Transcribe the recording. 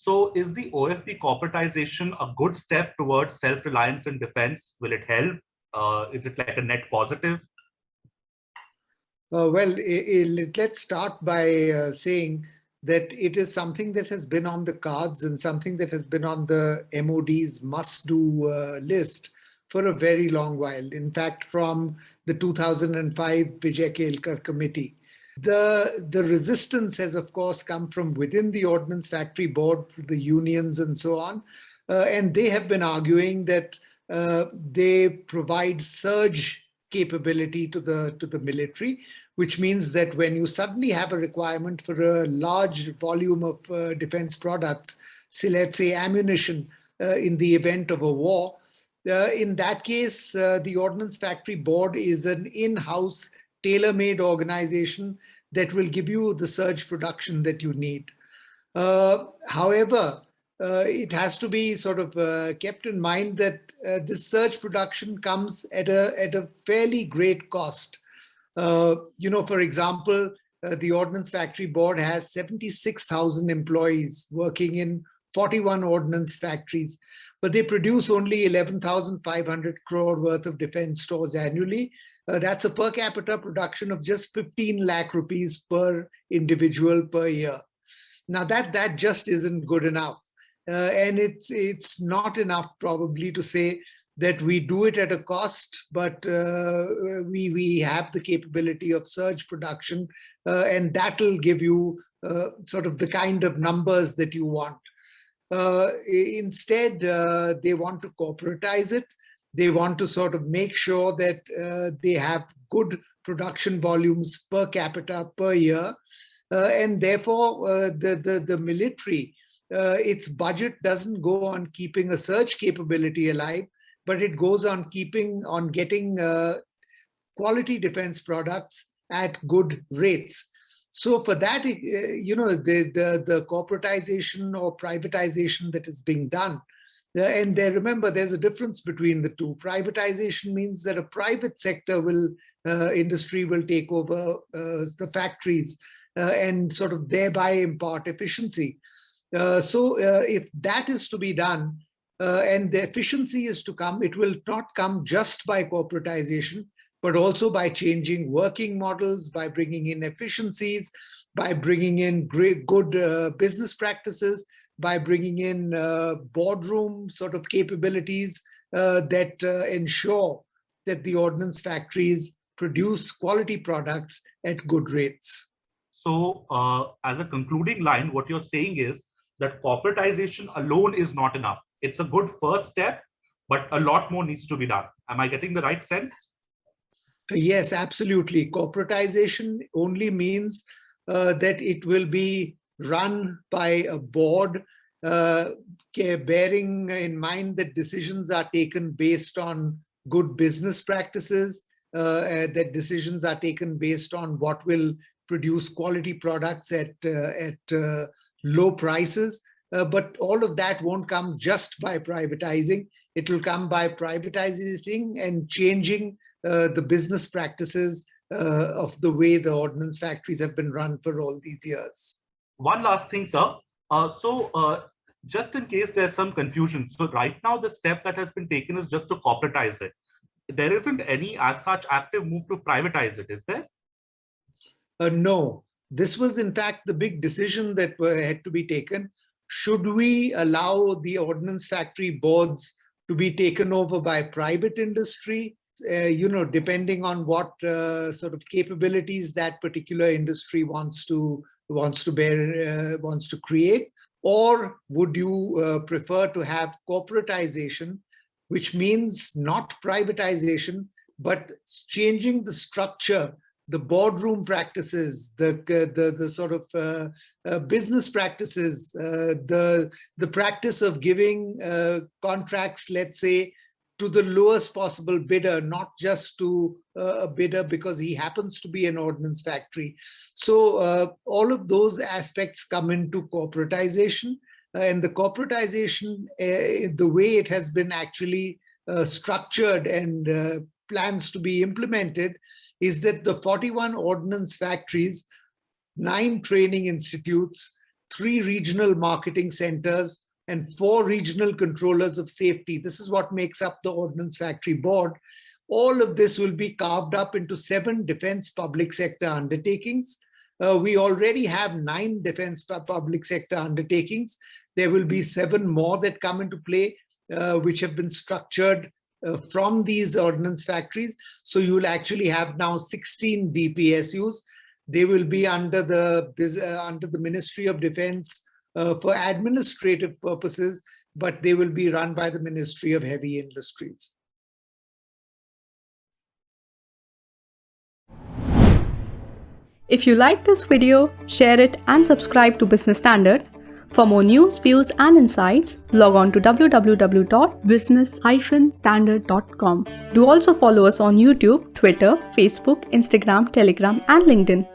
So is the OFB corporatization a good step towards self-reliance in defense? Will it help? Is it like a net positive? Well, let's start by saying that it is something that has been on the cards and something that has been on the MOD's must-do list for a very long while. In fact, from the 2005 Vijay Kelkar committee. The resistance has, of course, come from within the Ordnance Factory Board, the unions and so on. And they have been arguing that they provide surge capability to the military, which means that when you suddenly have a requirement for a large volume of defense products, say, let's say ammunition in the event of a war, in that case, the Ordnance Factory Board is an in-house tailor-made organization that will give you the surge production that you need. However, it has to be sort of kept in mind that this surge production comes at a fairly great cost. For example, the Ordnance Factory Board has 76,000 employees working in 41 ordnance factories, but they produce only 11,500 crore worth of defense stores annually. That's a per capita production of just 15 lakh rupees per individual per year. Now that just isn't good enough. And it's not enough probably to say that we do it at a cost, but we have the capability of surge production, and that'll give you sort of the kind of numbers that you want. Instead, they want to corporatize it. They want to sort of make sure that they have good production volumes per capita per year. And therefore, the military, its budget doesn't go on keeping a surge capability alive, but it goes on getting quality defense products at good rates. So for that, the corporatization or privatization that is being done, and remember, there's a difference between the two. Privatization means that a private sector industry will take over the factories and sort of thereby impart efficiency. So if that is to be done, and the efficiency is to come, it will not come just by corporatization, but also by changing working models, by bringing in efficiencies, by bringing in good business practices, by bringing in boardroom sort of capabilities that ensure that the ordnance factories produce quality products at good rates. So as a concluding line, what you're saying is that corporatization alone is not enough. It's a good first step, but a lot more needs to be done. Am I getting the right sense? Yes, absolutely. Corporatization only means that it will be run by a board, bearing in mind that decisions are taken based on good business practices, that decisions are taken based on what will produce quality products at low prices. But all of that won't come just by privatizing. It will come by privatizing and changing the business practices of the way the ordnance factories have been run for all these years. One last thing, sir. Just in case there's some confusion. So right now, the step that has been taken is just to corporatize it. There isn't any as such active move to privatize it, is there? No. This was in fact the big decision that had to be taken. Should we allow the ordnance factory boards to be taken over by private industry, depending on what sort of capabilities that particular industry wants to create? Or would you prefer to have corporatization, which means not privatization, but changing the structure, the boardroom practices, the sort of business practices, the practice of giving contracts, let's say, to the lowest possible bidder, not just to a bidder because he happens to be an ordnance factory. So all of those aspects come into corporatization, and the corporatization, the way it has been actually structured and plans to be implemented, is that the 41 ordnance factories, 9 training institutes, 3 regional marketing centers, and 4 regional controllers of safety. This is what makes up the Ordnance Factory Board. All of this will be carved up into 7 defense public sector undertakings. We already have 9 defense public sector undertakings. There will be 7 more that come into play, which have been structured from these ordnance factories. So you will actually have now 16 DPSUs. They will be under the Ministry of Defense for administrative purposes, but they will be run by the Ministry of Heavy Industries. If you like this video, share it and subscribe to Business Standard. For more news, views and insights, log on to www.business-standard.com. Do also follow us on YouTube, Twitter, Facebook, Instagram, Telegram and LinkedIn.